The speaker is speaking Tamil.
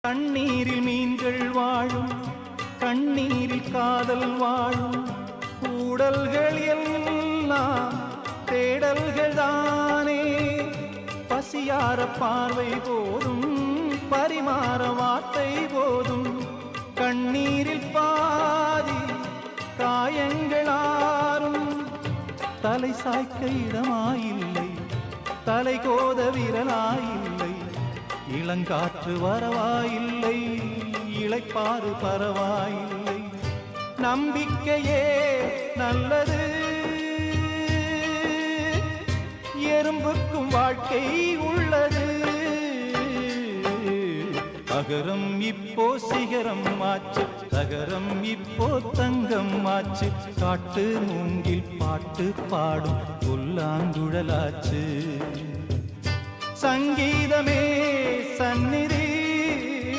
கண்ணீரில் மீன்கள் வாழும், கண்ணீரில் காதல் வாழும், கூடல்கள் எல்லாம் தேடல்கள் தானே. பசியார பார்வை போதும், பரிமாற வார்த்தை போதும், கண்ணீரில் பாதி காயங்களாரும். தலை சாய்க்க இடமாயில்லை, தலை கோத விரலாயில்லை, இளங்காற்று வரவாயில்லை, இளைப்பாறு பரவாயில்லை. நம்பிக்கையே நல்லது, எறும்புக்கும் வாழ்க்கை உள்ளது. அகரம் இப்போ சிகரம் ஆச்சு, தகரம் இப்போ தங்கம் ஆச்சு. காட்டு மூங்கில் பாட்டு பாடும் புல்லாங்குழலாச்சு. சங்கீதமே சந்நிதி,